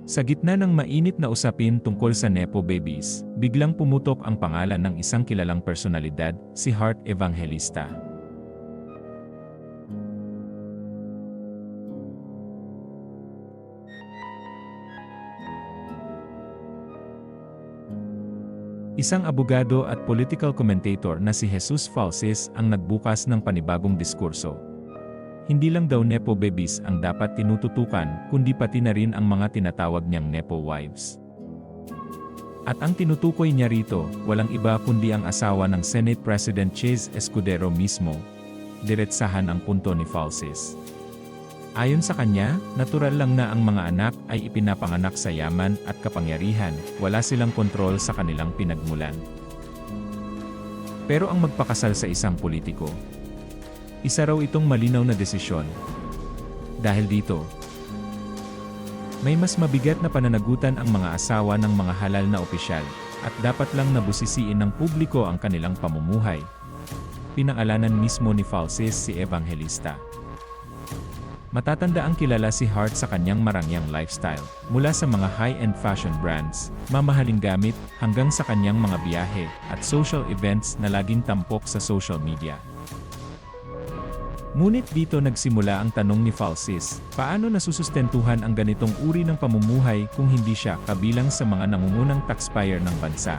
Sa gitna ng mainit na usapin tungkol sa Nepo Babies, biglang pumutok ang pangalan ng isang kilalang personalidad, si Heart Evangelista. Isang abogado at political commentator na si Jesus Falsis ang nagbukas ng panibagong diskurso. Hindi lang daw Nepo Babies ang dapat tinututukan, kundi pati na rin ang mga tinatawag niyang Nepo Wives. At ang tinutukoy niya rito, walang iba kundi ang asawa ng Senate President Chase Escudero mismo. Diretsahan ang punto ni Falsis. Ayon sa kanya, natural lang na ang mga anak ay ipinapanganak sa yaman at kapangyarihan, wala silang kontrol sa kanilang pinagmulan. Pero ang magpakasal sa isang politiko, isa raw itong malinaw na desisyon. Dahil dito, may mas mabigat na pananagutan ang mga asawa ng mga halal na opisyal, at dapat lang nabusisiin ng publiko ang kanilang pamumuhay. Pinangalanan mismo ni Falsis si Evangelista. Matatanda ang kilala si Heart sa kanyang marangyang lifestyle, mula sa mga high-end fashion brands, mamahaling gamit, hanggang sa kanyang mga biyahe, at social events na laging tampok sa social media. Ngunit dito nagsimula ang tanong ni Falsis, paano nasusustentuhan ang ganitong uri ng pamumuhay kung hindi siya kabilang sa mga nangungunang taxpayer ng bansa?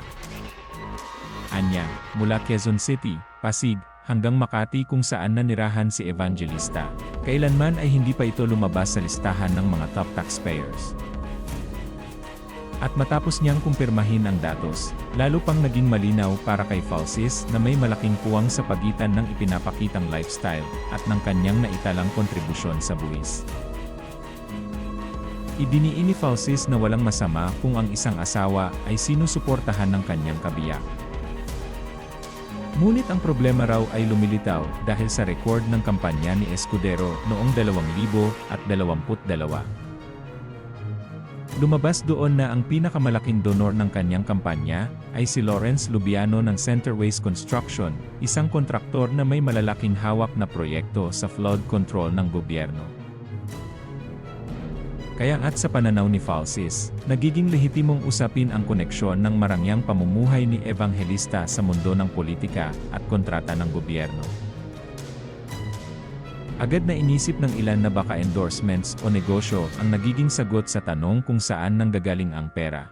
Anya, mula Quezon City, Pasig, hanggang Makati kung saan nanirahan si Evangelista, kailanman ay hindi pa ito lumabas sa listahan ng mga top taxpayers. At matapos niyang kumpirmahin ang datos, lalo pang naging malinaw para kay Falsis na may malaking puwang sa pagitan ng ipinapakitang lifestyle at ng kanyang naitalang kontribusyon sa buwis. Idiniin ni Falsis na walang masama kung ang isang asawa ay sinusuportahan ng kanyang kabiyak. Ngunit ang problema raw ay lumilitaw dahil sa record ng kampanya ni Escudero noong 2022. Lumabas doon na ang pinakamalaking donor ng kanyang kampanya ay si Lawrence Lubiano ng Centerways Construction, isang kontraktor na may malalaking hawak na proyekto sa flood control ng gobyerno. Kaya't sa pananaw ni Falsis, nagiging lehitimong usapin ang koneksyon ng marangyang pamumuhay ni Evangelista sa mundo ng politika at kontrata ng gobyerno. Agad na inisip ng ilan na baka endorsements o negosyo ang nagiging sagot sa tanong kung saan nanggagaling ang pera.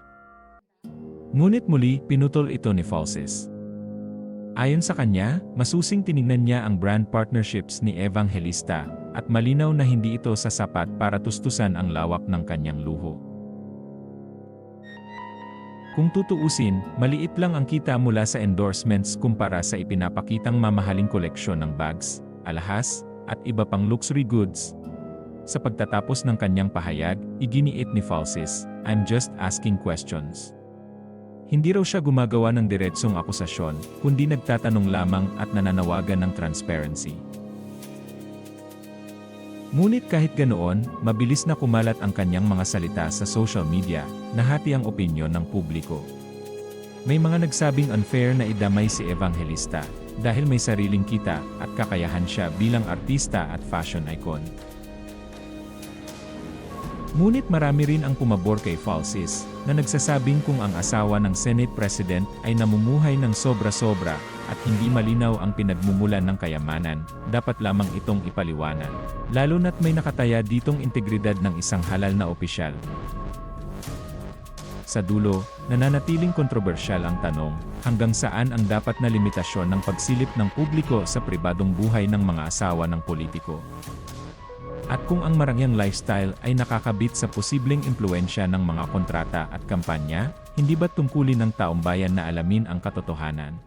Ngunit muli, pinutol ito ni Falsis. Ayon sa kanya, masusing tiningnan niya ang brand partnerships ni Evangelista, at malinaw na hindi ito sasapat para tustusan ang lawak ng kanyang luho. Kung tutuusin, maliit lang ang kita mula sa endorsements kumpara sa ipinapakitang mamahaling koleksyon ng bags, alahas, at iba pang luxury goods. Sa pagtatapos ng kanyang pahayag, iginiit ni Falsis, "I'm just asking questions." Hindi raw siya gumagawa ng diretsong akusasyon, kundi nagtatanong lamang at nananawagan ng transparency. Ngunit kahit ganoon, mabilis na kumalat ang kanyang mga salita sa social media, nahati ang opinyon ng publiko. May mga nagsabing unfair na idamay si Evangelista, dahil may sariling kita at kakayahan siya bilang artista at fashion icon. Ngunit marami rin ang pumabor kay Falsis, na nagsasabing kung ang asawa ng Senate President ay namumuhay ng sobra-sobra at hindi malinaw ang pinagmumulan ng kayamanan, dapat lamang itong ipaliwanag. Lalo na't may nakataya ditong integridad ng isang halal na opisyal. Sa dulo, nananatiling kontrobersyal ang tanong, hanggang saan ang dapat na limitasyon ng pagsilip ng publiko sa pribadong buhay ng mga asawa ng politiko. At kung ang marangyang lifestyle ay nakakabit sa posibleng impluensya ng mga kontrata at kampanya, hindi ba tungkulin ng taumbayan na alamin ang katotohanan?